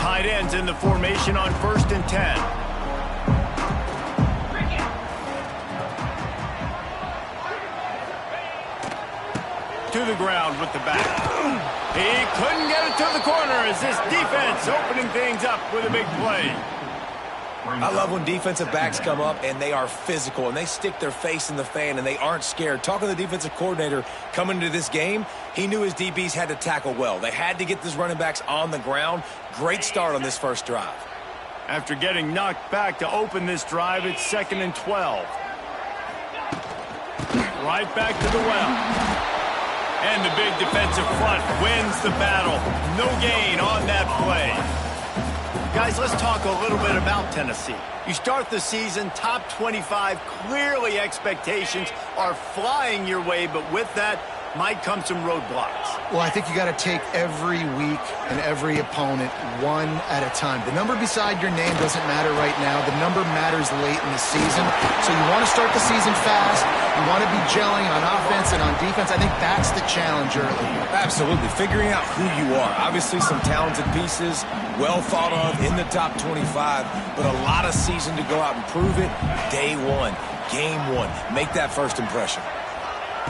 Tight ends in the formation on 1st and 10. To the ground with the back. He couldn't get it to the corner as this defense opening things up with a big play. I love when defensive backs come up and they are physical and they stick their face in the fan and they aren't scared. Talking to the defensive coordinator coming into this game, he knew his DBs had to tackle well. They had to get these running backs on the ground. Great start on this first drive. After getting knocked back to open this drive, it's 2nd and 12. Right back to the well. And the big defensive front wins the battle. No gain on that play. Guys, let's talk a little bit about Tennessee. You start the season top 25. Clearly expectations are flying your way, but with that might come some roadblocks. Well, I think you got to take every week and every opponent one at a time. The number beside your name doesn't matter right now. The number matters late in the season. So you want to start the season fast. You want to be gelling on offense and on defense. I think that's the challenge early. Absolutely. Figuring out who you are. Obviously some talented pieces, well thought of in the top 25, but a lot of season to go out and prove it. Day one, game one. Make that first impression.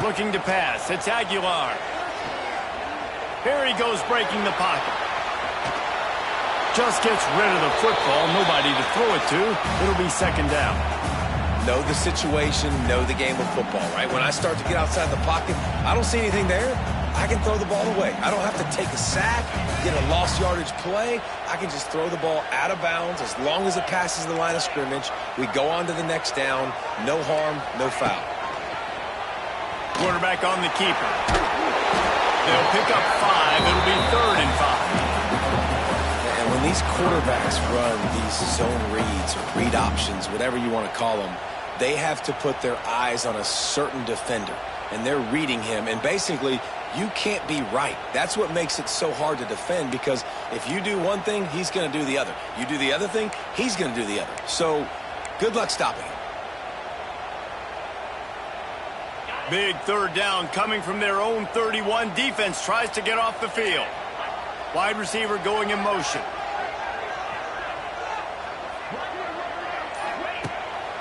Looking to pass. It's Aguilar. Here he goes breaking the pocket. Just gets rid of the football. Nobody to throw it to. It'll be 2nd down. Know the situation, know the game of football, right? When I start to get outside the pocket, I don't see anything there. I can throw the ball away. I don't have to take a sack, get a lost yardage play. I can just throw the ball out of bounds as long as it passes the line of scrimmage. We go on to the next down. No harm, no foul. Quarterback on the keeper. They'll pick up 5. It'll be 3rd and 5. And when these quarterbacks run these zone reads or read options, whatever you want to call them, they have to put their eyes on a certain defender. And they're reading him. And basically, you can't be right. That's what makes it so hard to defend, because if you do one thing, he's going to do the other. You do the other thing, he's going to do the other. So good luck stopping him. Big 3rd down coming from their own 31. Defense tries to get off the field. Wide receiver going in motion.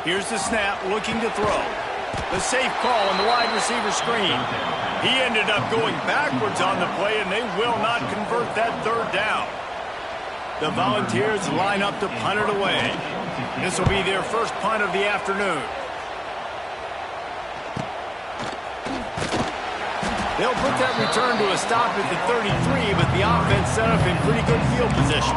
Here's the snap, looking to throw. The safe call on the wide receiver screen. He ended up going backwards on the play, and they will not convert that 3rd down. The Volunteers line up to punt it away. This will be their first punt of the afternoon. They'll put that return to a stop at the 33, but the offense set up in pretty good field position.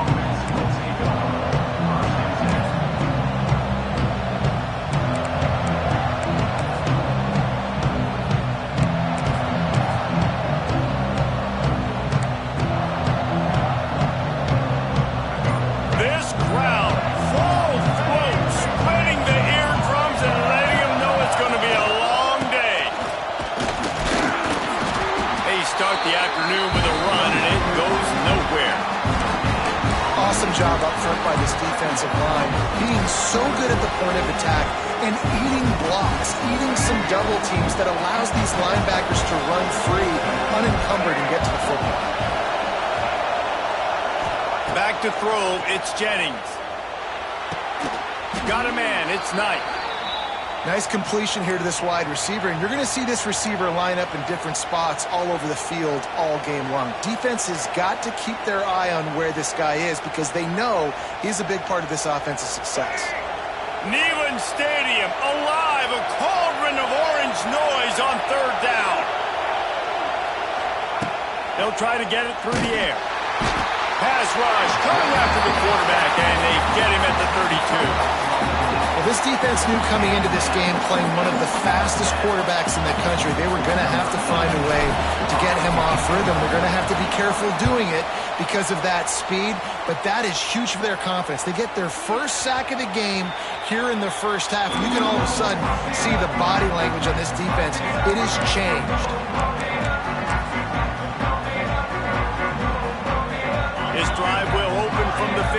This crowd, full throat, spreading the eardrums and letting them know it's going to be a long day. They start the afternoon with a run, and it goes nowhere. Awesome job up front by this defensive line, being so good at the point of attack and eating blocks, eating some double teams that allows these linebackers to run free, unencumbered, and get to the football. Back to throw, it's Jennings. Got a man, it's Knight. Nice completion here to this wide receiver, and you're going to see this receiver line up in different spots all over the field all game long. Defense has got to keep their eye on where this guy is, because they know he's a big part of this offensive success. Neyland Stadium alive, a cauldron of orange noise on 3rd down. They'll try to get it through the air. Pass rush coming after the quarterback, and they get him at the 32. Well, this defense knew coming into this game, playing one of the fastest quarterbacks in the country, they were going to have to find a way to get him off rhythm. They're going to have to be careful doing it because of that speed, but that is huge for their confidence. They get their first sack of the game here in the first half, and you can all of a sudden see the body language on this defense. It has changed. This drive will open from the 15.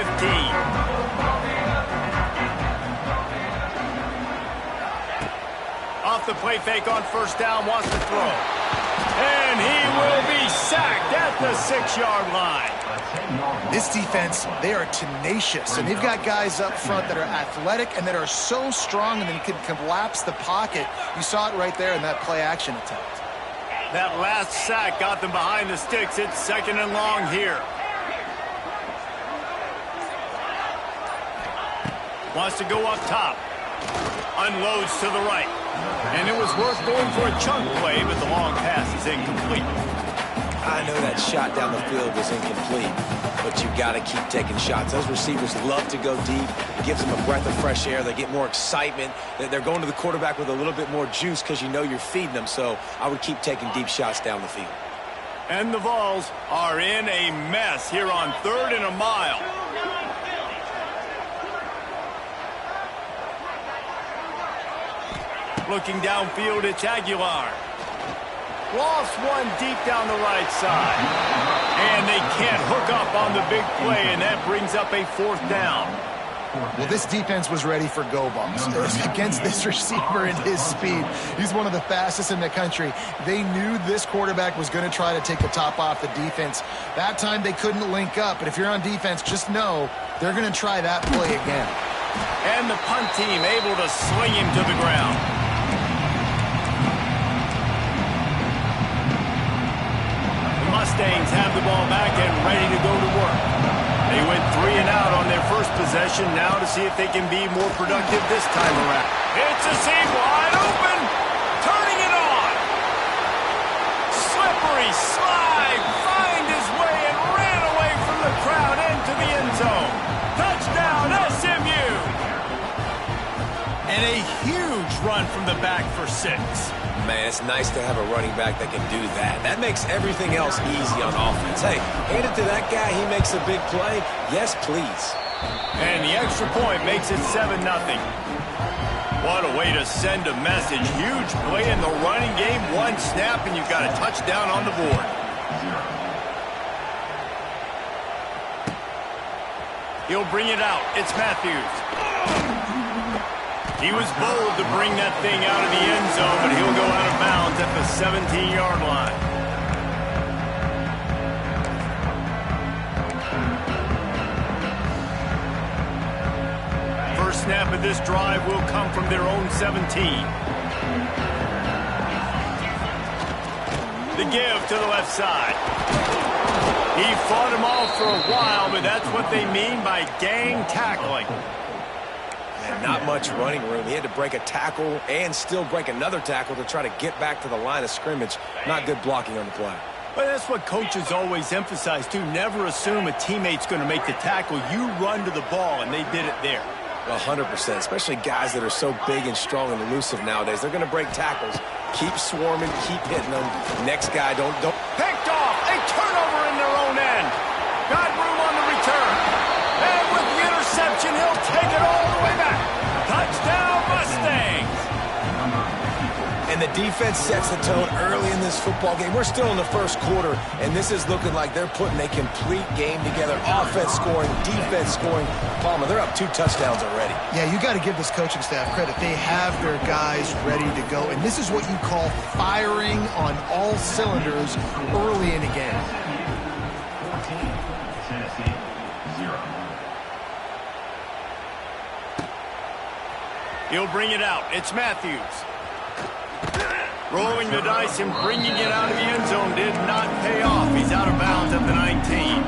Off the play fake on 1st down, wants to throw. And he will be sacked at the 6-yard line. This defense, they are tenacious, and they've got guys up front that are athletic and that are so strong and then can collapse the pocket. You saw it right there in that play-action attempt. That last sack got them behind the sticks. It's 2nd and long here. Wants to go up top. Unloads to the right. And it was worth going for a chunk play, but the long pass is incomplete. I know that shot down the field was incomplete, but you got to keep taking shots. Those receivers love to go deep. It gives them a breath of fresh air. They get more excitement. They're going to the quarterback with a little bit more juice because you know you're feeding them. So I would keep taking deep shots down the field. And the Vols are in a mess here on 3rd and a mile. Looking downfield, it's Aguilar. Lost one deep down the right side. And they can't hook up on the big play, and that brings up a 4th down. Well, this defense was ready for go balls. Against this receiver and his speed. He's one of the fastest in the country. They knew this quarterback was going to try to take the top off the defense. That time they couldn't link up, but if you're on defense, just know they're going to try that play again. And the punt team able to sling him to the ground. Mustangs have the ball back and ready to go to work. They went 3 and out on their first possession. Now to see if they can be more productive this time around. It's a seam wide open. Turning it on. Slippery slide. Find his way and ran away from the crowd into the end zone. Touchdown SMU. And a huge run from the back for 6. Man, it's nice to have a running back that can do that. That makes everything else easy on offense. Hey, hand it to that guy. He makes a big play. Yes, please. And the extra point makes it 7-0. What a way to send a message. Huge play in the running game. One snap, and you've got a touchdown on the board. He'll bring it out. It's Matthews. He was bold to bring that thing out of the end zone, but he'll go out of bounds at the 17-yard line. First snap of this drive will come from their own 17. The give to the left side. He fought him off for a while, but that's what they mean by gang tackling. Not much running room. He had to break a tackle and still break another tackle to try to get back to the line of scrimmage. Not good blocking on the play. But that's what coaches always emphasize, too. Never assume a teammate's going to make the tackle. You run to the ball, and they did it there. 100%, especially guys that are so big and strong and elusive nowadays. They're going to break tackles. Keep swarming, keep hitting them. Next guy, don't. Picked off. A turnover in their own end. Got room on the return. And with the interception, he'll take it all the way back. Touchdown, Mustangs. And the defense sets the tone early in this football game. We're still in the first quarter, and this is looking like they're putting a complete game together. Offense scoring, defense scoring. Palmer, they're up 2 touchdowns already. Yeah, you got to give this coaching staff credit. They have their guys ready to go, and this is what you call firing on all cylinders early in a game. He'll bring it out. It's Matthews. Rolling the dice and bringing it out of the end zone did not pay off. He's out of bounds at the 19.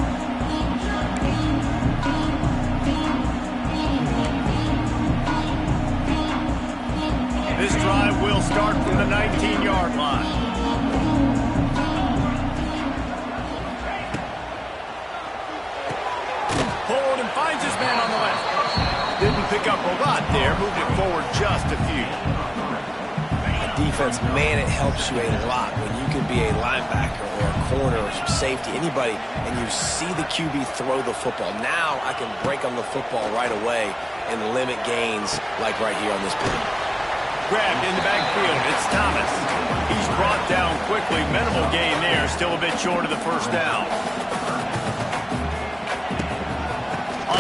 This drive will start from the 19-yard line. Hold and finds his man on the left. Didn't pick up a lot there. Moved it forward just a few. Defense, man, it helps you a lot when you can be a linebacker or a corner or some safety, anybody, and you see the QB throw the football. Now I can break on the football right away and limit gains like right here on this play. Grabbed in the backfield. It's Thomas. He's brought down quickly. Minimal gain there. Still a bit short of the first down.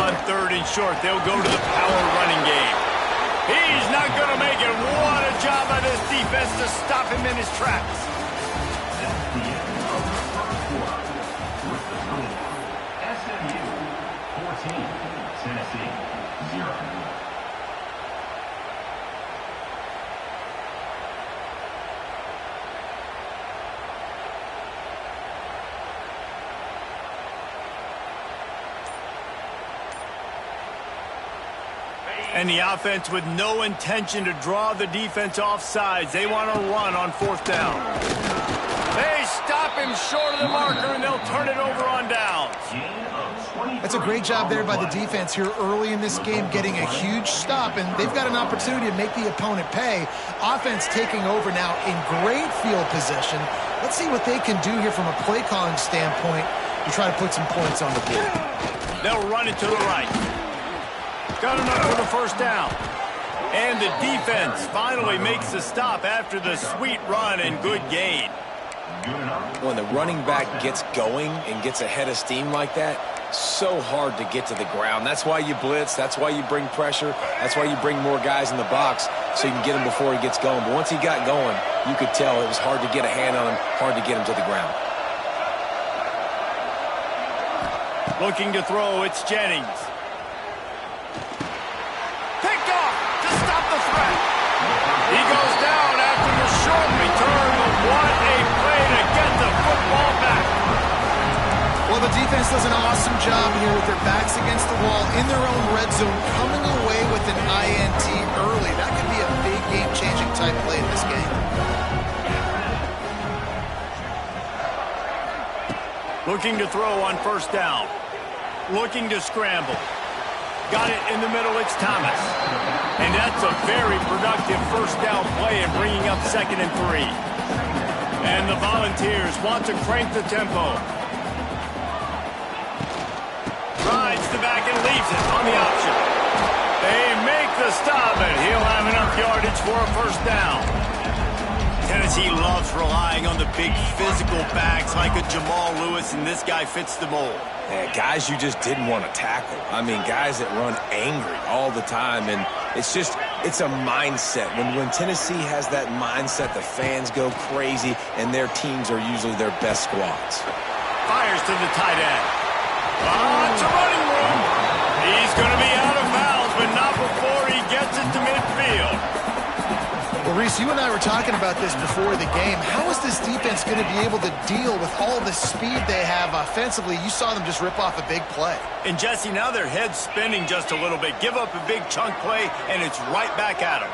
On 3rd and short, they'll go to the power running game. He's not going to make it. What a job by this defense to stop him in his tracks. Tennessee, 0. And the offense with no intention to draw the defense off sides. They want to run on 4th down. They stop him short of the marker, and they'll turn it over on downs. That's a great job there by the defense here early in this game, getting a huge stop, and they've got an opportunity to make the opponent pay. Offense taking over now in great field position. Let's see what they can do here from a play calling standpoint to try to put some points on the board. They'll run it to the right. Got enough for the 1st down. And the defense finally makes the stop after the sweet run and good gain. When the running back gets going and gets ahead of steam like that, so hard to get to the ground. That's why you blitz. That's why you bring pressure. That's why you bring more guys in the box so you can get him before he gets going. But once he got going, you could tell it was hard to get a hand on him, hard to get him to the ground. Looking to throw, it's Jennings. Picked off to stop the threat. He goes down after the short return, but what a play to get the football back. Well, the defense does an awesome job here with their backs against the wall in their own red zone, coming away with an INT early. That could be a big game-changing type play in this game. Looking to throw on 1st down. Looking to scramble. Got it in the middle, it's Thomas. And that's a very productive 1st down play in bringing up 2nd and 3. And the Volunteers want to crank the tempo. Rides the back and leaves it on the option. They make the stop, and he'll have enough yardage for a 1st down. Tennessee loves relying on the big physical backs like a Jamal Lewis, and this guy fits the mold. Yeah, guys you just didn't want to tackle. I mean, guys that run angry all the time, and it's a mindset. When Tennessee has that mindset, the fans go crazy, and their teams are usually their best squads. Fires to the tight end. Lots of running room. He's going to be out of bounds, but not before he gets it to midfield. Well, Reese, you and I were talking about this before the game. How is this defense going to be able to deal with all the speed they have offensively? You saw them just rip off a big play. And, Jesse, now their head's spinning just a little bit. Give up a big chunk play, and it's right back at them.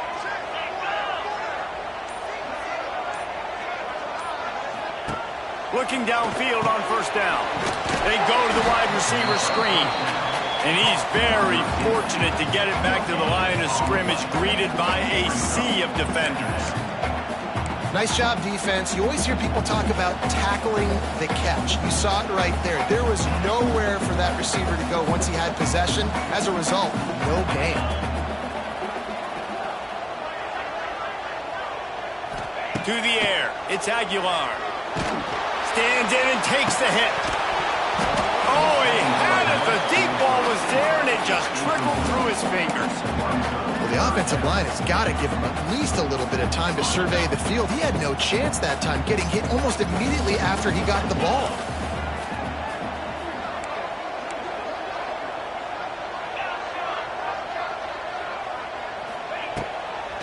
Looking downfield on 1st down. They go to the wide receiver screen. And he's very fortunate to get it back to the line of scrimmage, greeted by a sea of defenders. Nice job, defense. You always hear people talk about tackling the catch. You saw it right there. There was nowhere for that receiver to go once he had possession. As a result, no gain. To the air, it's Aguilar. Stands in and takes the hit. Oh, he had it. The deep ball was there, and it just trickled through his fingers. Well, the offensive line has got to give him at least a little bit of time to survey the field. He had no chance that time, getting hit almost immediately after he got the ball.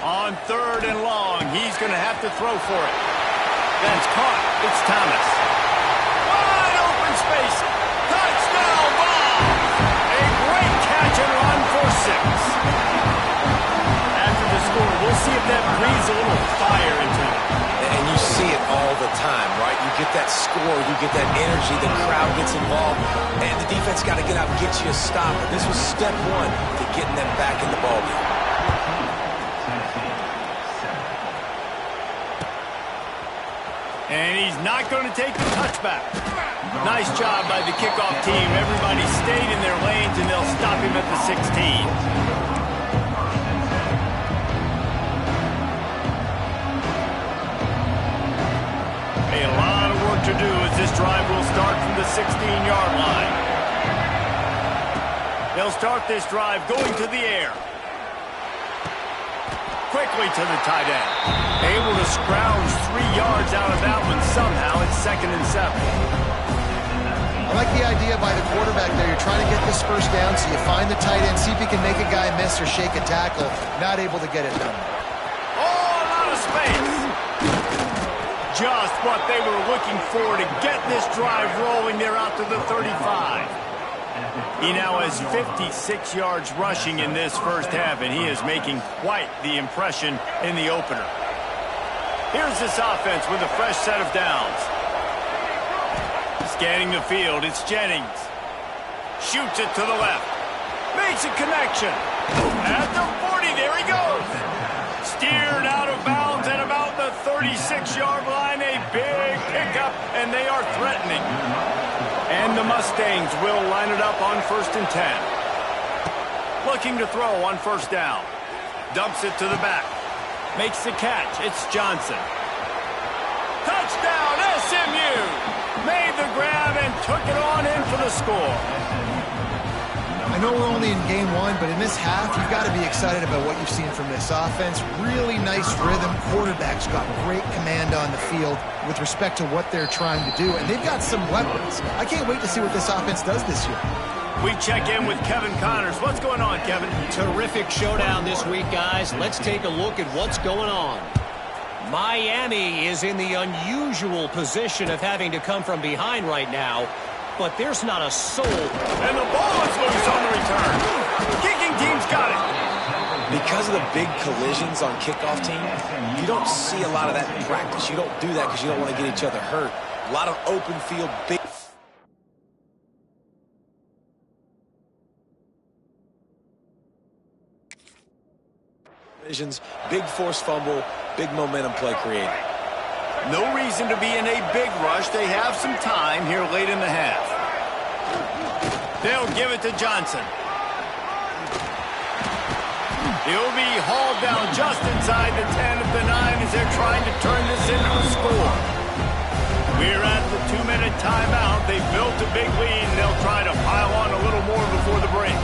On 3rd and long, he's going to have to throw for it. That's caught. It's Thomas. Wide open space. Touchdown ball. A great catch and run for 6. After the score, we'll see if that breathes a little fire into it. And you see it all the time, right? You get that score, you get that energy, the crowd gets involved, and the defense got to get out and get you a stop. But this was step 1 to getting them back in the ballgame. And he's not going to take the touchback. Nice job by the kickoff team. Everybody stayed in their lanes, and they'll stop him at the 16. A lot of work to do as this drive will start from the 16-yard line. They'll start this drive going to the air. Quickly to the tight end. Able to scrounge 3 yards out of that one somehow. It's 2nd and 7. A like the idea by the quarterback there. You're trying to get this first down, so you find the tight end, see if he can make a guy miss or shake a tackle. Not able to get it done. Oh, a lot of space. Just what they were looking for to get this drive rolling there out to the 35. He now has 56 yards rushing in this first half, and he is making quite the impression in the opener. Here's this offense with a fresh set of downs. Scanning the field, it's Jennings. Shoots it to the left. Makes a connection. At the 40, there he goes. Steered out of bounds at about the 36-yard line. A big pickup, and they are threatening. And the Mustangs will line it up on 1st and 10. Looking to throw on 1st down. Dumps it to the back. Makes the catch. It's Johnson. Touchdown, SMU! Made the grab and took it on in for the score. I know we're only in game one, but in this half, you've got to be excited about what you've seen from this offense. Really nice rhythm. Quarterback's got great command on the field with respect to what they're trying to do, and they've got some weapons. I can't wait to see what this offense does this year. We check in with Kevin Connors. What's going on, Kevin? Terrific showdown this week, guys. Let's take a look at what's going on. Miami is in the unusual position of having to come from behind right now, but there's not a soul. And the ball is loose on the return. Kicking team's got it. Because of the big collisions on kickoff team, you don't see a lot of that in practice. You don't do that because you don't want to get each other hurt. A lot of open field, big collisions, big force fumble, big momentum play created. No reason to be in a big rush. They have some time here late in the half. They'll give it to Johnson. He'll be hauled down just inside the 10 of the 9 as they're trying to turn this into a score. We're at the 2-minute timeout. They've built a big lead, and they'll try to pile on a little more before the break.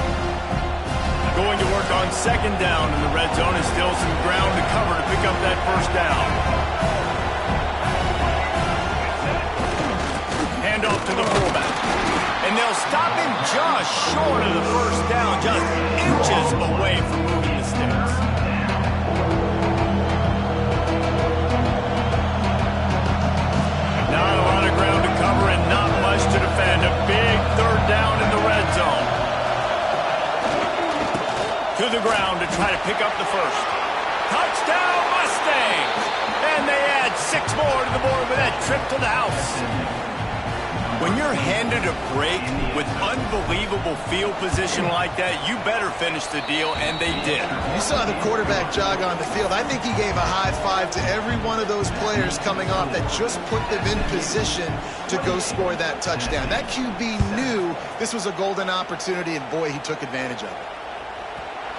Going to work on 2nd down in the red zone, and still some ground to cover to pick up that 1st down. Hand off to the fullback. And they'll stop him just short of the 1st down, just inches away from moving the sticks. Not a lot of ground to cover and not much to defend. A big 3rd down in the red zone. To the ground to try to pick up the 1st. Touchdown, Mustangs! And they add 6 more to the board with that trip to the house. When you're handed a break with unbelievable field position like that, you better finish the deal, and they did. You saw the quarterback jog on the field. I think he gave a high five to every one of those players coming off that just put them in position to go score that touchdown. That QB knew this was a golden opportunity, and boy, he took advantage of it.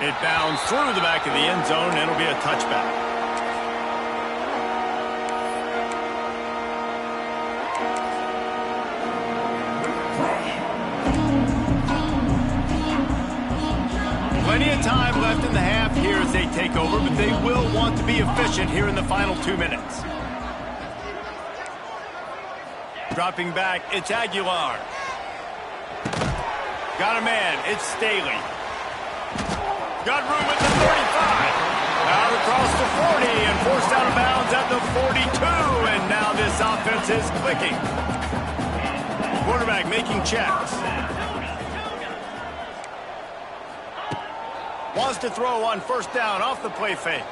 It bounds through the back of the end zone, and it'll be a touchback. Plenty of time left in the half here as they take over, but they will want to be efficient here in the final 2 minutes. Dropping back, it's Aguilar. Got a man, it's Staley. Got room at the 35. Out across the 40 and forced out of bounds at the 42. And now this offense is clicking. Quarterback making checks. Wants to throw on 1st down off the play fake.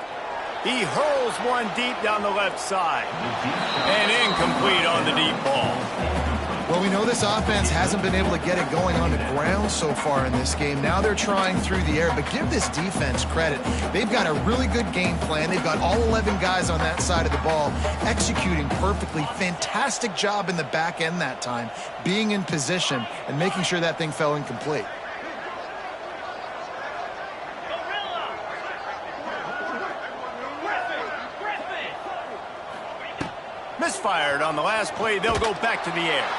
He hurls one deep down the left side. And incomplete on the deep ball. Well, we know this offense hasn't been able to get it going on the ground so far in this game. Now they're trying through the air, but give this defense credit. They've got a really good game plan. They've got all 11 guys on that side of the ball executing perfectly. Fantastic job in the back end that time, being in position and making sure that thing fell incomplete. Misfired on the last play. They'll go back to the air.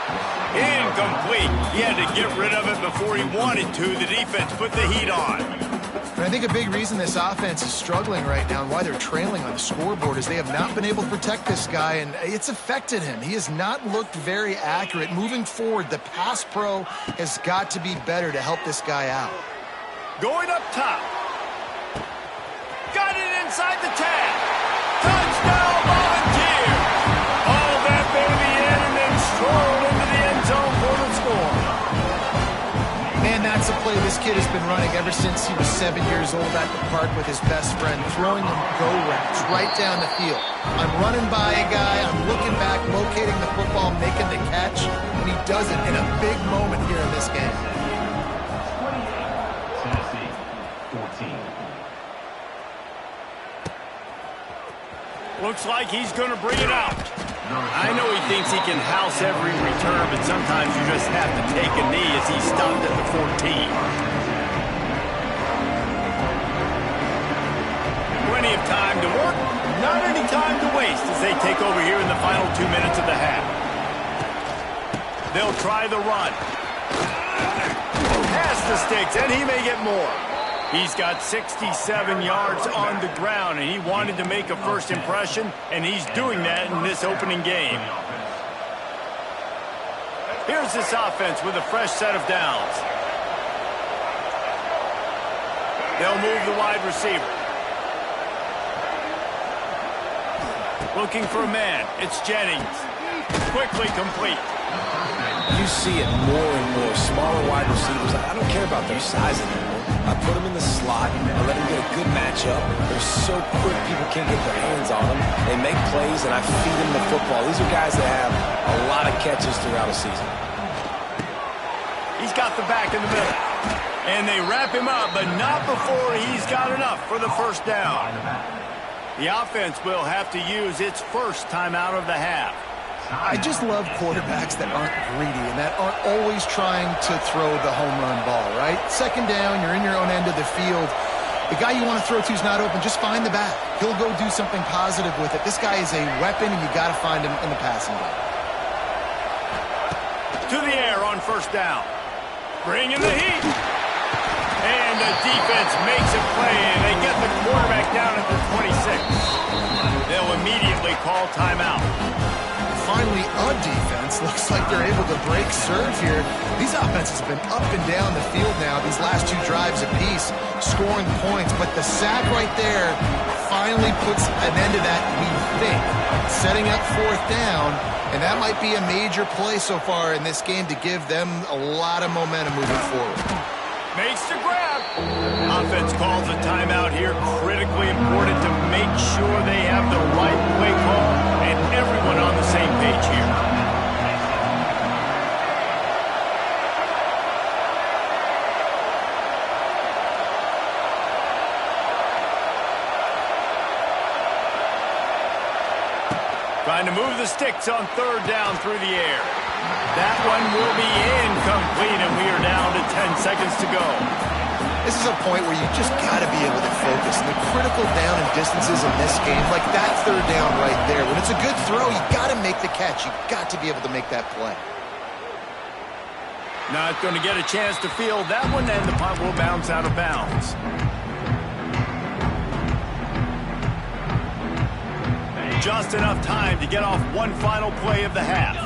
Incomplete. He had to get rid of it before he wanted to. The defense put the heat on. And I think a big reason this offense is struggling right now and why they're trailing on the scoreboard is they have not been able to protect this guy, and it's affected him. He has not looked very accurate. Moving forward, the pass pro has got to be better to help this guy out. Going up top. Got it inside the 10. Touchdown, Volunteer. All that baby in and then strolled into the end zone for the score. Man, that's a play this kid has been running ever since he was 7 years old at the park with his best friend, throwing them go routes right down the field. I'm running by a guy, I'm looking back, locating the football, making the catch, and he does it in a big moment here in this game. Tennessee, 14. Looks like he's going to bring it out. I know he thinks he can house every return, but sometimes you just have to take a knee as he stopped at the 14. Plenty of time to work, not any time to waste as they take over here in the final 2 minutes of the half. They'll try the run. Past the sticks, and he may get more. He's got 67 yards on the ground, and he wanted to make a first impression, and he's doing that in this opening game. Here's this offense with a fresh set of downs. They'll move the wide receiver. Looking for a man. It's Jennings. Quickly complete. You see it more and more. Smaller wide receivers, I don't care about their size anymore. I put them in the slot. I let them get a good matchup. They're so quick, people can't get their hands on them. They make plays, and I feed them the football. These are guys that have a lot of catches throughout a season. He's got the back in the middle. And they wrap him up, but not before he's got enough for the first down. The offense will have to use its first timeout of the half. I just love quarterbacks that aren't greedy and that aren't always trying to throw the home run ball, right? Second down, you're in your own end of the field. The guy you want to throw to is not open. Just find the back. He'll go do something positive with it. This guy is a weapon, and you got to find him in the passing game. To the air on first down. Bring in the heat. And the defense makes a play, and they get the quarterback down at the 26. They'll immediately call timeout. Finally, a defense. Looks like they're able to break serve here. These offenses have been up and down the field now, these last two drives apiece, scoring points. But the sack right there finally puts an end to that, we think, setting up fourth down. And that might be a major play so far in this game to give them a lot of momentum moving forward. Makes the grab. Offense calls a timeout here. Critically important to make sure they have the right play call and everyone on the same page here. Trying to move the sticks on third down through the air. That one will be incomplete, and we are down to 10 seconds to go. This is a point where you just got to be able to focus. And the critical down and distances in this game, like that third down right there, when it's a good throw, you got to make the catch. You got to be able to make that play. Not going to get a chance to field that one, and the punt will bounce out of bounds. Just enough time to get off one final play of the half.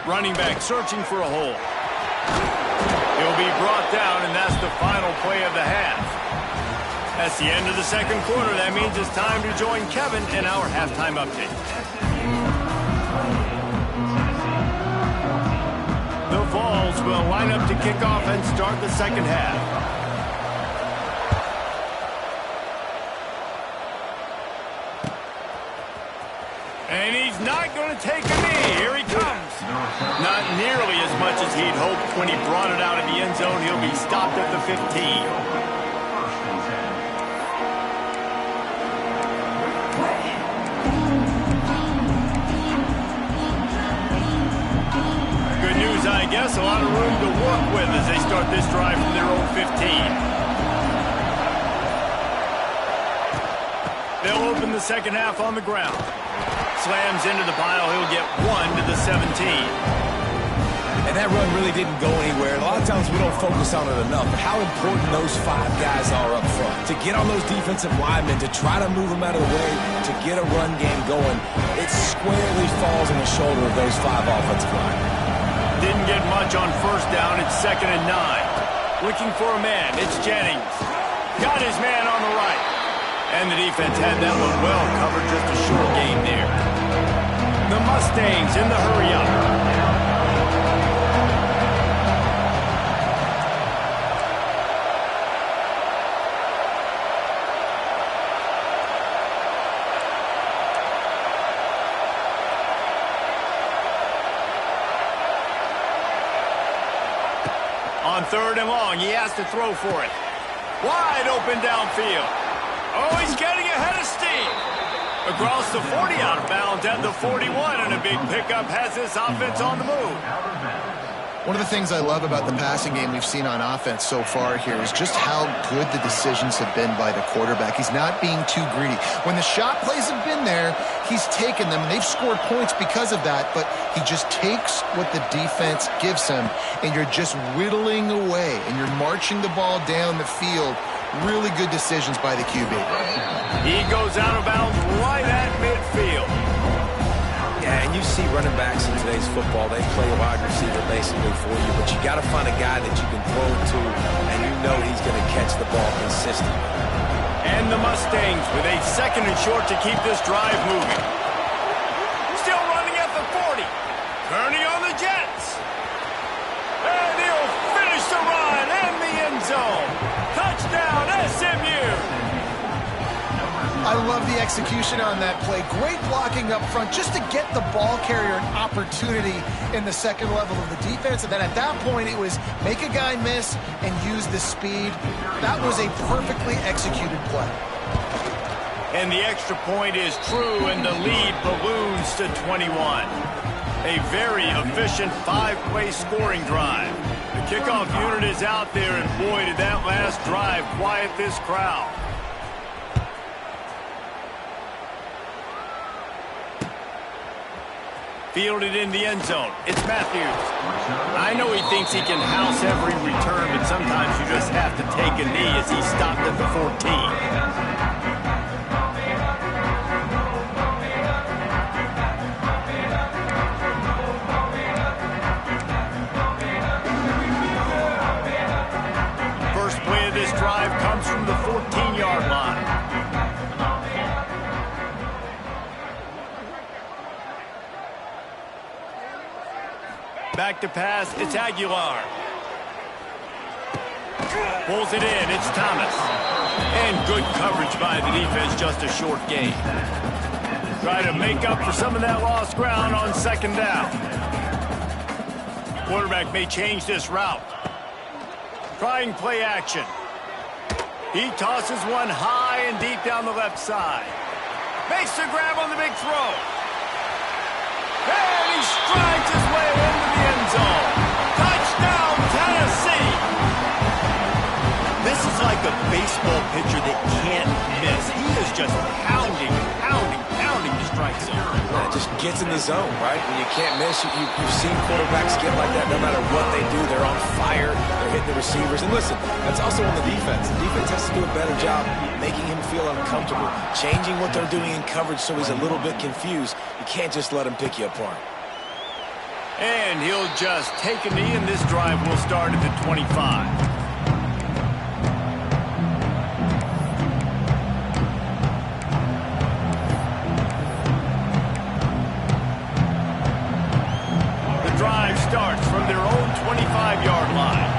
Running back searching for a hole. He'll be brought down, and that's the final play of the half. That's the end of the second quarter. That means it's time to join Kevin in our halftime update. The Vols will line up to kick off and start the second half. And he's not going to take a knee. Here he comes. Not nearly as much as he'd hoped when he brought it out of the end zone. He'll be stopped at the 15. Good news, I guess. A lot of room to work with as they start this drive from their own 15. They'll open the second half on the ground. Slams into the pile. He'll get one to the 17. And that run really didn't go anywhere. A lot of times we don't focus on it enough, but how important those 5 guys are up front. To get on those defensive linemen, to try to move them out of the way, to get a run game going, it squarely falls on the shoulder of those 5 offensive linemen. Didn't get much on first down. It's 2nd and 9. Looking for a man. It's Jennings. Got his man on the right. And the defense had that one well covered. Just a short game there. The Mustangs in the hurry-up. On 3rd and long, he has to throw for it. Wide open downfield. Oh, he's getting ahead of steam. Across the 40, out of bounds at the 41, and a big pickup has this offense on the move. One of the things I love about the passing game we've seen on offense so far here is just how good the decisions have been by the quarterback. He's not being too greedy. When the shot plays have been there, he's taken them, and they've scored points because of that, but he just takes what the defense gives him, and you're just whittling away, and you're marching the ball down the field. Really good decisions by the QB. He goes out of bounds right at midfield. Yeah, and you see running backs in today's football, they play a wide receiver basically for you, but you got to find a guy that you can throw it to, and you know he's going to catch the ball consistently. And the Mustangs with a 2nd and short to keep this drive moving. Still running at the 40. Turning on the Jets. And he'll finish the run in the end zone. Touchdown, SMU. I love the execution on that play. Great blocking up front just to get the ball carrier an opportunity in the 2nd level of the defense. And then at that point, it was make a guy miss and use the speed. That was a perfectly executed play. And the extra point is true, and the lead balloons to 21. A very efficient 5-play scoring drive. The kickoff unit is out there, and boy, did that last drive quiet this crowd. Fielded in the end zone. It's Matthews. I know he thinks he can house every return, but sometimes you just have to take a knee as he stopped at the 14. This drive comes from the 14-yard line. Back to pass, it's Aguilar. Pulls it in, it's Thomas. And good coverage by the defense, just a short gain. Try to make up for some of that lost ground on 2nd down. Quarterback may change this route. Trying play action. He tosses one high and deep down the left side. Makes the grab on the big throw. And he strides his way into the end zone. Touchdown, Tennessee! This is like a baseball pitcher that can't miss. He is just pounding the strike zone. It just gets in the zone, right? When you can't miss, you've seen quarterbacks get like that. No matter what they do, they're on fire. They're hitting the receivers. And listen, that's also on the defense. The defense has to do a better job making him feel uncomfortable, changing what they're doing in coverage so he's a little bit confused. You can't just let him pick you apart. And he'll just take a knee, and this drive will start at the 25. Drive starts from their own 25-yard line.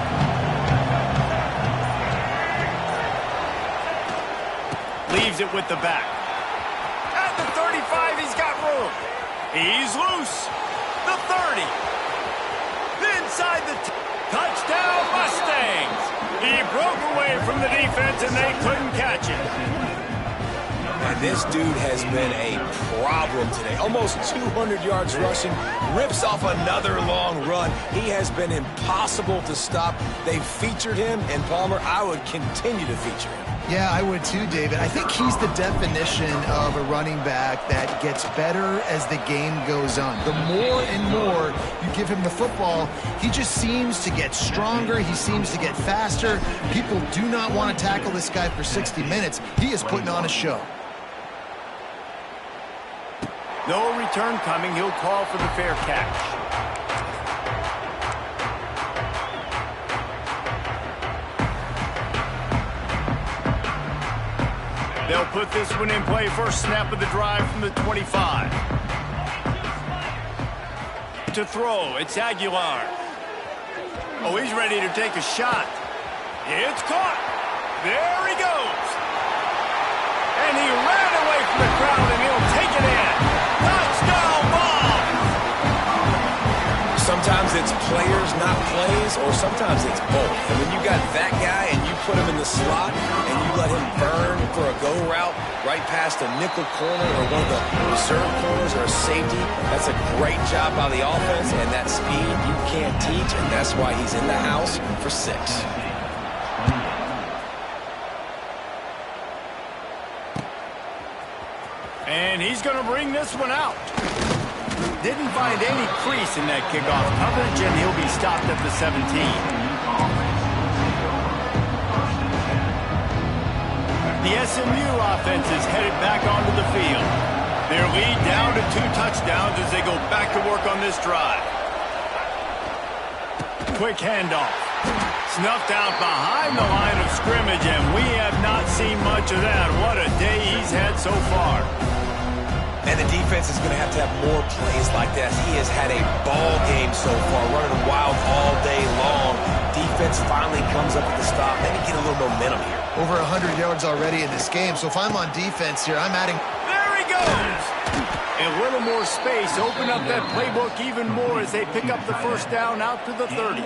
Leaves it with the back. At the 35, he's got room. He's loose. The 30. Inside the touchdown, Mustangs. He broke away from the defense, and they couldn't catch him. And this dude has been a problem today. Almost 200 yards rushing, rips off another long run. He has been impossible to stop. They've featured him, and Palmer, I would continue to feature him. Yeah, I would too, David. I think he's the definition of a running back that gets better as the game goes on. The more and more you give him the football, he just seems to get stronger. He seems to get faster. People do not want to tackle this guy for 60 minutes. He is putting on a show. No return coming. He'll call for the fair catch. They'll put this one in play. First snap of the drive from the 25. To throw, it's Aguilar. Oh, he's ready to take a shot. It's caught. There he goes. And he ran away from the crowd, and he'll take it in. Touchdown ball. Sometimes it's players, not plays, or sometimes it's both. And when you got that guy and you put him in the slot and you let him burn for a go route right past a nickel corner or one of the reserve corners or a safety, that's a great job by the offense, and that speed you can't teach, and that's why he's in the house for 6. And he's going to bring this one out. Didn't find any crease in that kickoff coverage, and he'll be stopped at the 17. The SMU offense is headed back onto the field. Their lead down to 2 touchdowns as they go back to work on this drive. Quick handoff. Snuffed out behind the line of scrimmage, and we have not seen much of that. What a day he's had so far. And the defense is going to have more plays like that. He has had a ball game so far, running wild all day long. Defense finally comes up with the stop. Maybe get a little momentum here. Over 100 yards already in this game, so if I'm on defense here, I'm adding... There he goes! A little more space. Open up that playbook even more as they pick up the first down out to the 30.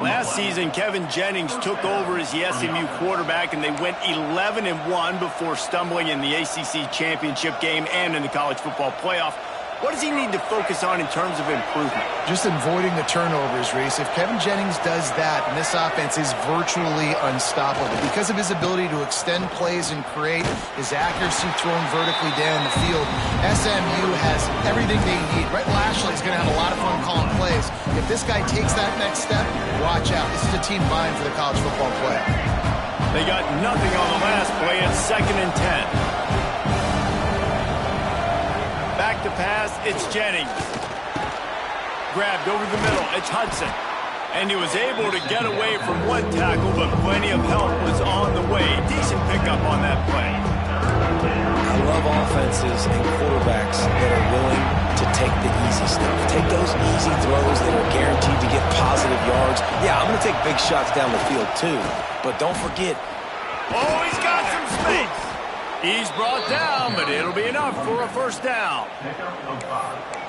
Last season, Kevin Jennings took over as the SMU quarterback, and they went 11-1 before stumbling in the ACC championship game and in the college football playoff. What does he need to focus on in terms of improvement? Just avoiding the turnovers, Reese. If Kevin Jennings does that, and this offense is virtually unstoppable because of his ability to extend plays and create, his accuracy throwing vertically down the field, SMU has everything they need. Brett Lashley's going to have a lot of fun calling plays. If this guy takes that next step, watch out. This is a team vying for the college football playoff. They got nothing on the last play. It's 2nd and 10. Back to pass, it's Jennings. Grabbed over the middle, it's Hudson. And he was able to get away from one tackle, but plenty of help was on the way. Decent pickup on that play. I love offenses and quarterbacks that are willing to take the easy stuff. Take those easy throws that are guaranteed to get positive yards. Yeah, I'm going to take big shots down the field too, but don't forget. Oh, he's got some space. He's brought down, but it'll be enough for a first down.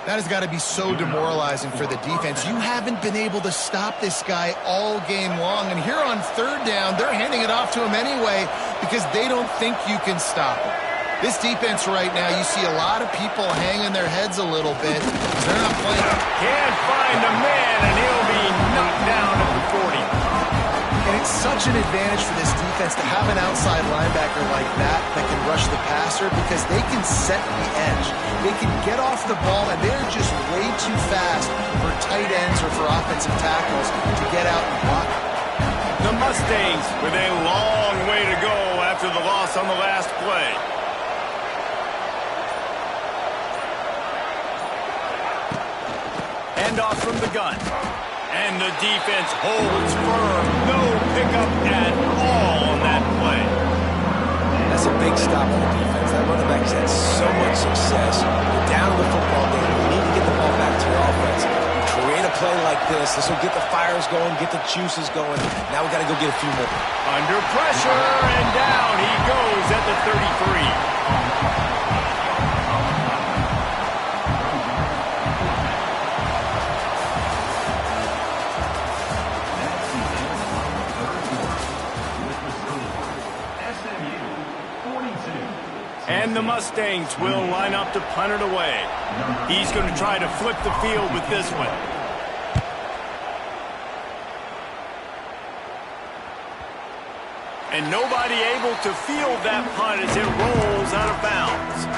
That has got to be so demoralizing for the defense. You haven't been able to stop this guy all game long, and here on 3rd down, they're handing it off to him anyway because they don't think you can stop him. This defense right now, you see a lot of people hanging their heads a little bit because they're not playing. Can't find a man, and he'll be knocked down at the 40. And it's such an advantage for this defense to have an outside linebacker like that can rush the passer because they can set the edge. They can get off the ball, and they're just way too fast for tight ends or for offensive tackles to get out and block. The Mustangs with a long way to go after the loss on the last play. Handoff from the gun. And the defense holds firm. No pickup at all on that play. That's a big stop on the defense. That running back has had so much success. You're down to the football game. You need to get the ball back to your offense. You create a play like this. This will get the fires going, get the juices going. Now we got to go get a few more. Under pressure, and down he goes at the 33. And the Mustangs will line up to punt it away. He's going to try to flip the field with this one. And nobody able to field that punt as it rolls out of bounds.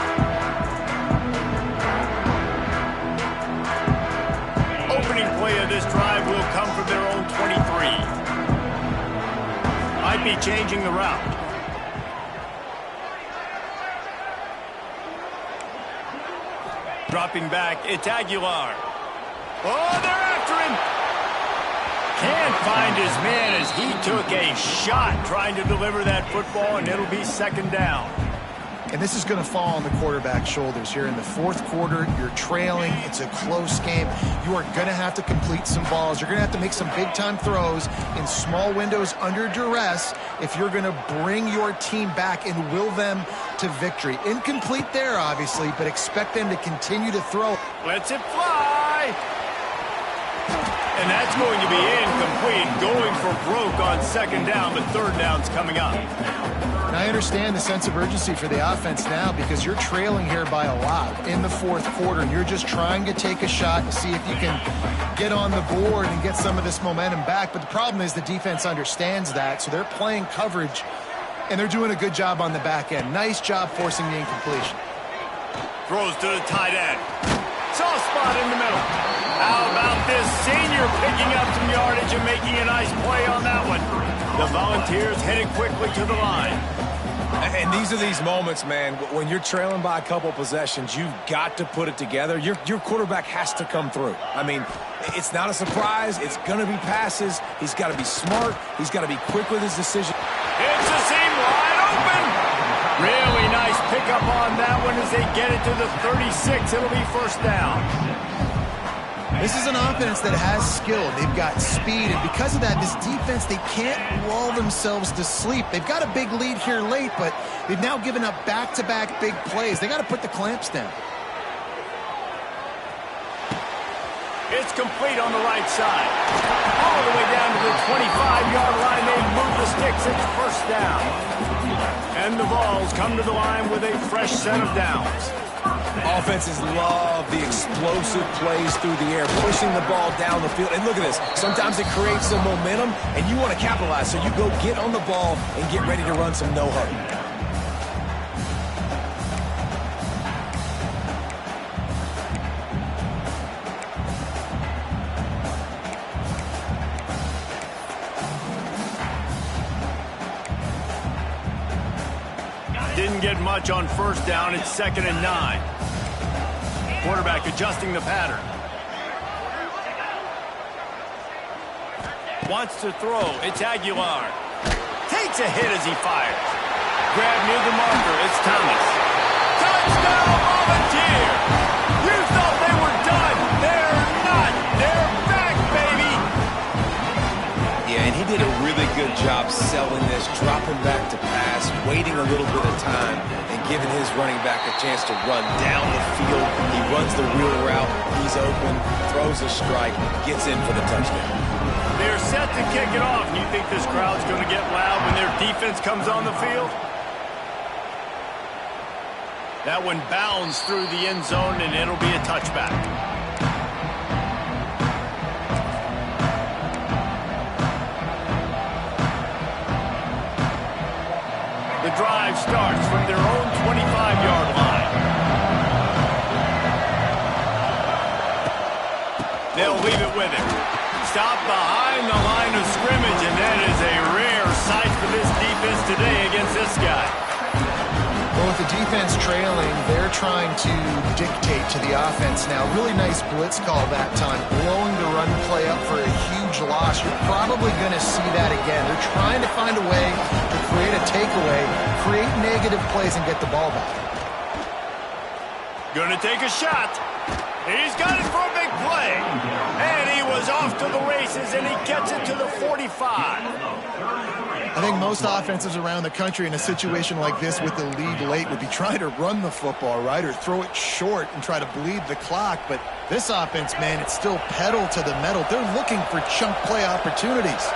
Opening play of this drive will come from their own 23. Might be changing the route. Dropping back, it's Aguilar. Oh, they're after him. Can't find his man as he took a shot trying to deliver that football, and it'll be second down. And this is going to fall on the quarterback's shoulders here in the fourth quarter. You're trailing. It's a close game. You are going to have to complete some balls. You're going to have to make some big-time throws in small windows under duress if you're going to bring your team back and will them to victory. Incomplete there, obviously, but expect them to continue to throw. Lets it fly. And that's going to be incomplete, going for broke on second down, but third down's coming up. And I understand the sense of urgency for the offense now because you're trailing here by a lot in the fourth quarter, and you're just trying to take a shot and see if you can get on the board and get some of this momentum back. But the problem is the defense understands that, so they're playing coverage, and they're doing a good job on the back end. Nice job forcing the incompletion. Throws to the tight end. Soft spot in the middle. How about this senior picking up some yardage and making a nice play on that one? The Volunteers headed quickly to the line. And these are these moments, man, when you're trailing by a couple possessions, you've got to put it together. Your quarterback has to come through. I mean, it's not a surprise. It's going to be passes. He's got to be smart. He's got to be quick with his decision. It's a seam wide open. Really nice pickup on that one as they get it to the 36. It'll be first down. This is an offense that has skill. They've got speed, and because of that, this defense, they can't lull themselves to sleep. They've got a big lead here late, but they've now given up back-to-back big plays. They got to put the clamps down. It's complete on the right side. All the way down to the 25-yard line. They move the sticks. It's first down. And the Vols come to the line with a fresh set of downs. Offenses love the explosive plays through the air, pushing the ball down the field. And look at this. Sometimes it creates some momentum, and you want to capitalize. So you go get on the ball and get ready to run some no-hurry. Didn't get much on first down. It's 2nd and 9. Quarterback adjusting the pattern. Wants to throw. It's Aguilar. Takes a hit as he fires. Grab near the marker. It's Thomas. Touchdown, Volunteer! You thought they were done. They're not. They're back, baby! Yeah, and he did a really good job selling this, dropping back to pass, waiting a little bit of time, and giving his running back a chance to run down the field. He runs the real route. He's open, throws a strike, gets in for the touchdown. They're set to kick it off. You think this crowd's going to get loud when their defense comes on the field? That one bounds through the end zone, and it'll be a touchback. The drive starts from their own 25-yard line. They'll leave it with him. Stop behind the line of scrimmage, and that is a rare sight for this defense today against this guy. Well, with the defense trailing, they're trying to dictate to the offense now. Really nice blitz call that time, blowing the run play up for a huge loss. You're probably going to see that again. They're trying to find a way to create a takeaway, create negative plays, and get the ball back. Going to take a shot. He's got it for a big play. And he was off to the races, and he gets it to the 45. I think most offenses around the country in a situation like this with the lead late would be trying to run the football, right, or throw it short and try to bleed the clock. But this offense, man, it's still pedal to the metal. They're looking for chunk play opportunities.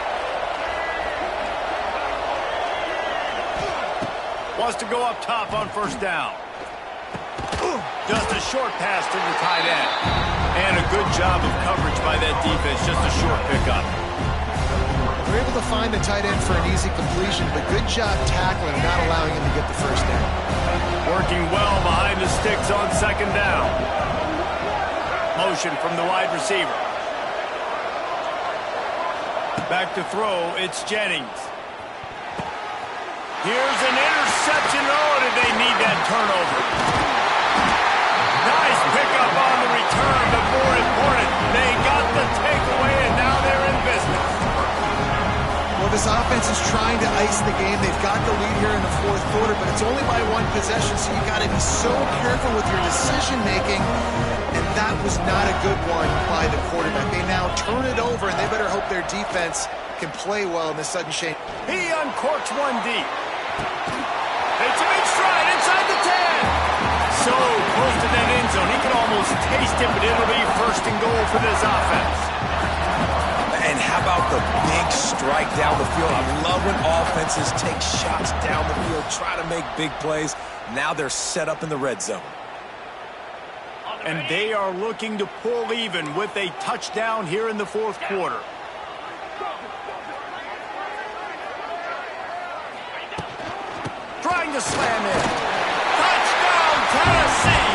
Wants to go up top on first down. Just a short pass to the tight end. And a good job of coverage by that defense. Just a short pickup. We're able to find the tight end for an easy completion, but good job tackling and not allowing him to get the first down. Working well behind the sticks on second down. Motion from the wide receiver. Back to throw, it's Jennings. Here's an interception. Oh, did they need that turnover? Nice pickup on the return, but more important, they got the takeaway, and now they're in business. Well, this offense is trying to ice the game. They've got the lead here in the fourth quarter, but it's only by one possession, so you got to be so careful with your decision-making, and that was not a good one by the quarterback. They now turn it over, and they better hope their defense can play well in this sudden change. He uncorks one deep. It's a big stride inside the 10. So close to that end zone. He can almost taste it, but it'll be first and goal for this offense. And how about the big strike down the field? I love when offenses take shots down the field, try to make big plays. Now they're set up in the red zone. And they are looking to pull even with a touchdown here in the fourth quarter. Trying to slam in. Touchdown, Tennessee!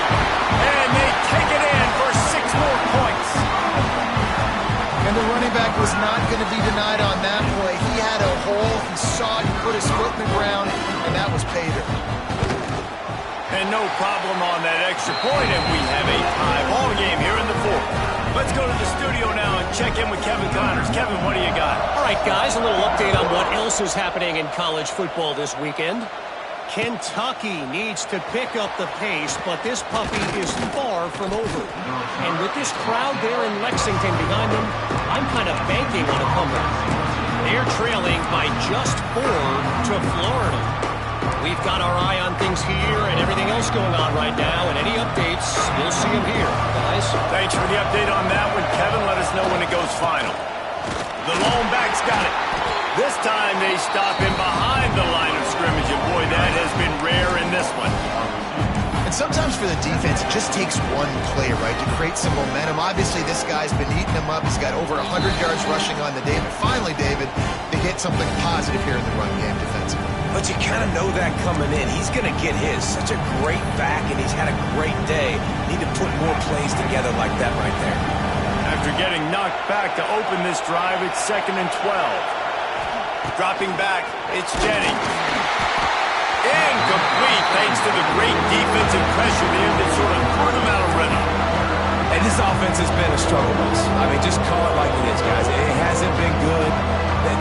And they take it in for 6 more points. And the running back was not going to be denied on that play. He had a hole, he saw it, he put his foot in the ground, and that was pay dirt. And no problem on that extra point, and we have a tie ball game here in the fourth. Let's go to the studio now and check in with Kevin Connors. Kevin, what do you got? All right, guys, a little update on what else is happening in college football this weekend. Kentucky needs to pick up the pace, but this puppy is far from over. And with this crowd there in Lexington behind them, I'm kind of banking on a comeback. They're trailing by just 4 to Florida. We've got our eye on things here and everything else going on right now, and any updates, you'll see them here, guys. Thanks for the update on that one, Kevin. Let us know when it goes final. The lone back's got it. This time they stop him behind the line of scrimmage, and boy, that has been rare in this one. And sometimes for the defense, it just takes one play, right, to create some momentum. Obviously, this guy's been eating him up. He's got over 100 yards rushing on the day. But finally, David, they get something positive here in the run game defensively. But you kind of know that coming in. He's going to get his. Such a great back, and he's had a great day. Need to put more plays together like that right there. After getting knocked back to open this drive, it's 2nd and 12. Dropping back, it's Jennings. Incomplete thanks to the great defensive pressure there that sort of threw them out of rhythm. And this offense has been a struggle bus. I mean, just call it like it is, guys. It hasn't been good,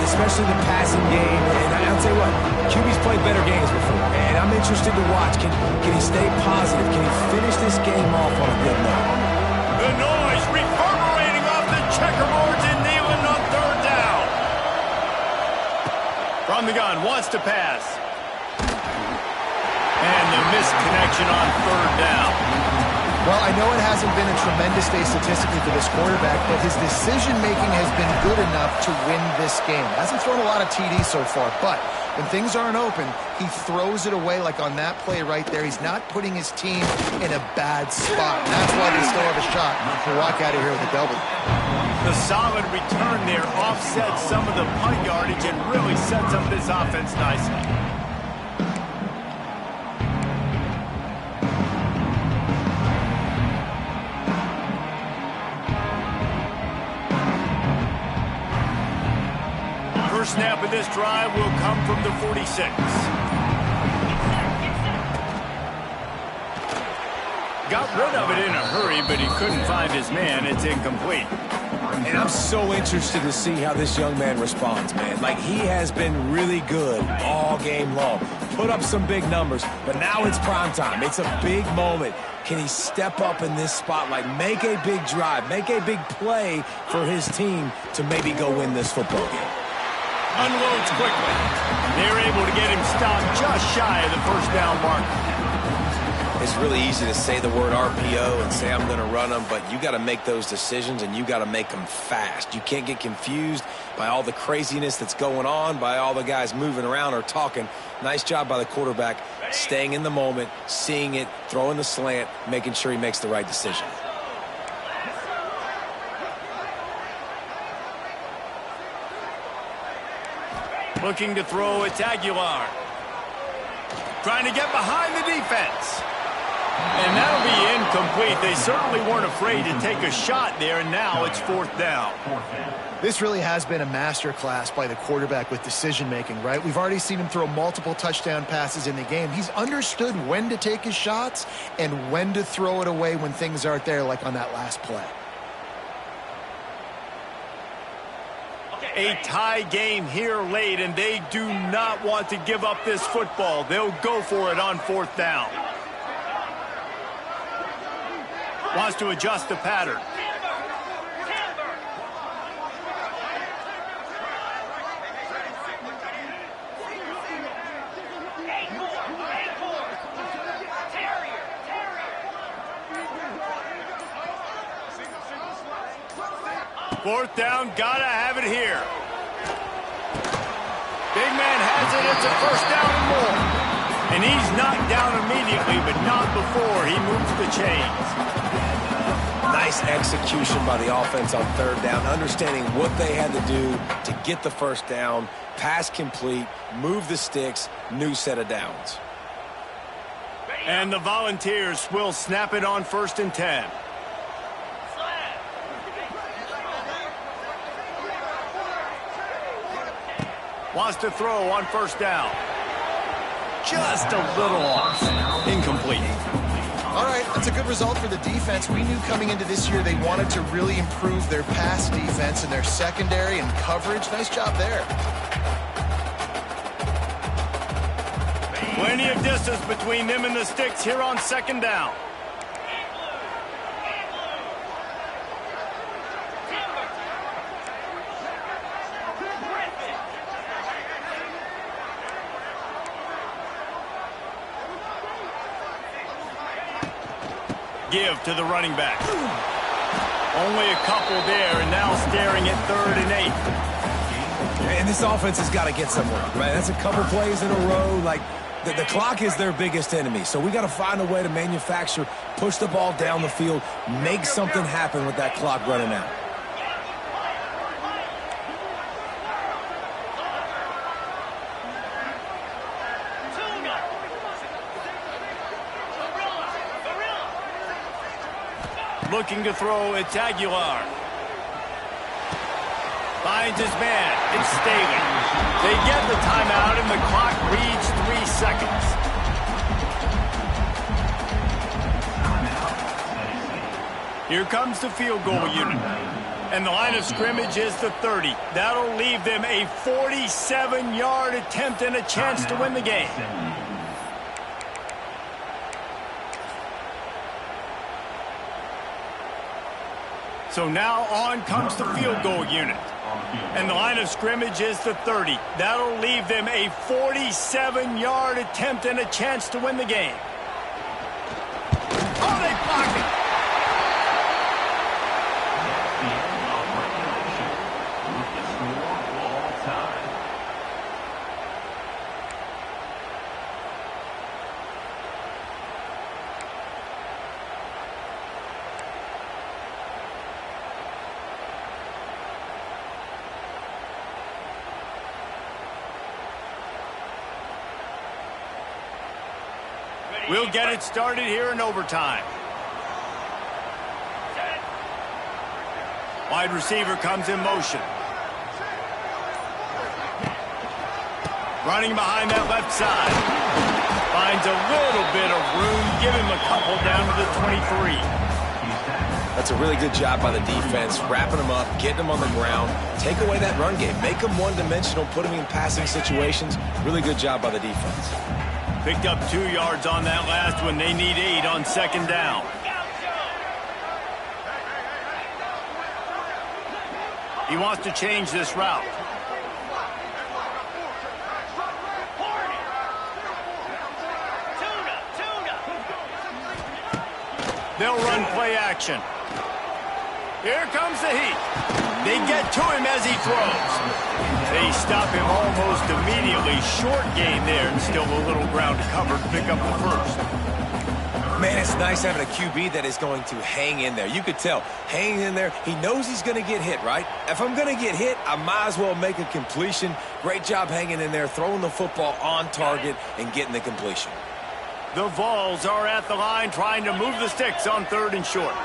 especially the passing game. And I'll tell you what, QB's played better games before. And I'm interested to watch. Can he stay positive? Can he finish this game off on a good note? The noise reverberating off the checkerboards in Neyland on 3rd down. From the gun, wants to pass. And the missed connection on 3rd down. Well, I know it hasn't been a tremendous day statistically for this quarterback, but his decision-making has been good enough to win this game. Hasn't thrown a lot of TDs so far, but when things aren't open, he throws it away like on that play right there. He's not putting his team in a bad spot. And that's why they still have a shot to walk out of here with a double. The solid return there offsets some of the punt yardage and really sets up this offense nicely. First snap of this drive will come from the 46. Got rid of it in a hurry, but he couldn't find his man. It's incomplete. And I'm so interested to see how this young man responds, man. Like, he has been really good all game long. Put up some big numbers, but now it's prime time. It's a big moment. Can he step up in this spotlight, make a big drive, make a big play for his team to maybe go win this football game? Unloads quickly. They're able to get him stopped just shy of the first down mark. It's really easy to say the word RPO and say I'm going to run them, but you got to make those decisions and you got to make them fast. You can't get confused by all the craziness that's going on, by all the guys moving around or talking. Nice job by the quarterback, staying in the moment, seeing it, throwing the slant, making sure he makes the right decision. Looking to throw, it's Aguilar. Trying to get behind the defense. And that'll be incomplete. They certainly weren't afraid to take a shot there, and now it's 4th down. This really has been a masterclass by the quarterback with decision-making, right? We've already seen him throw multiple touchdown passes in the game. He's understood when to take his shots and when to throw it away when things aren't there, like on that last play. A tie game here late, and they do not want to give up this football. They'll go for it on 4th down. Wants to adjust the pattern. Fourth down, gotta have it here. Big man has it, it's a first down and more. And he's knocked down immediately, but not before he moves the chains. Nice execution by the offense on 3rd down, understanding what they had to do to get the first down, pass complete, move the sticks, new set of downs. And the Volunteers will snap it on 1st and 10. Wants to throw on 1st down. Just a little off. Incomplete. All right, that's a good result for the defense. We knew coming into this year they wanted to really improve their pass defense and their secondary and coverage. Nice job there. Plenty of distance between them and the sticks here on 2nd down. Give to the running back. Only a couple there, and now staring at 3rd and 8. And this offense has got to get somewhere, right? That's a couple plays in a row. Like, the clock is their biggest enemy. So we got to find a way to manufacture, push the ball down the field, make something happen with that clock running out. Looking to throw, it's Aguilar. Finds his man, it's Staley. They get the timeout and the clock reads 3 seconds. Here comes the field goal unit. And the line of scrimmage is the 30. That'll leave them a 47-yard attempt and a chance to win the game. So now on comes the field goal unit. And the line of scrimmage is the 30. That'll leave them a 47-yard attempt and a chance to win the game. Oh, they blocked it. We'll get it started here in overtime. Wide receiver comes in motion. Running behind that left side. Finds a little bit of room. Give him a couple down to the 23. That's a really good job by the defense, wrapping them up, getting them on the ground, take away that run game, make them one-dimensional, put them in passing situations. Really good job by the defense. Picked up 2 yards on that last one. They need 8 on 2nd down. He wants to change this route. They'll run play action. Here comes the heat. They get to him as he throws. They stop him almost immediately. Short gain there, and still a little ground to cover to pick up the first. Man, it's nice having a QB that is going to hang in there. You could tell, hanging in there, he knows he's going to get hit, right? If I'm going to get hit, I might as well make a completion. Great job hanging in there, throwing the football on target and getting the completion. The Vols are at the line trying to move the sticks on 3rd and short.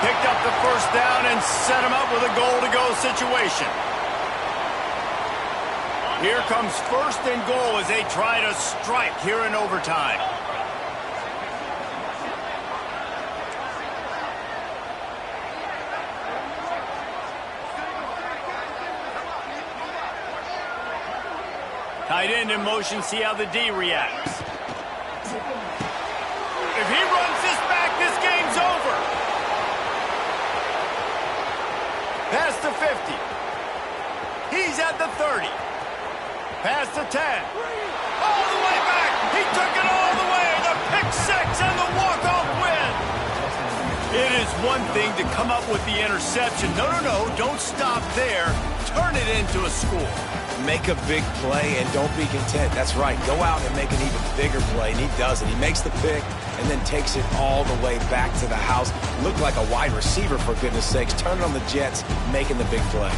Picked up the first down and set him up with a goal-to-go situation. Here comes 1st and goal as they try to strike here in overtime. Tight end in motion, see how the D reacts. If he runs this back, this game's over. Past the 50. He's at the 30. Past the 10. All the way back. He took it all the way. The pick six and the walk-off win. It is one thing to come up with the interception. No, don't stop there. Turn it into a score. Make a big play and don't be content. That's right. Go out and make an even bigger play, and he does it. He makes the pick and then takes it all the way back to the house. Looked like a wide receiver, for goodness sakes. Turn it on the Jets, making the big play.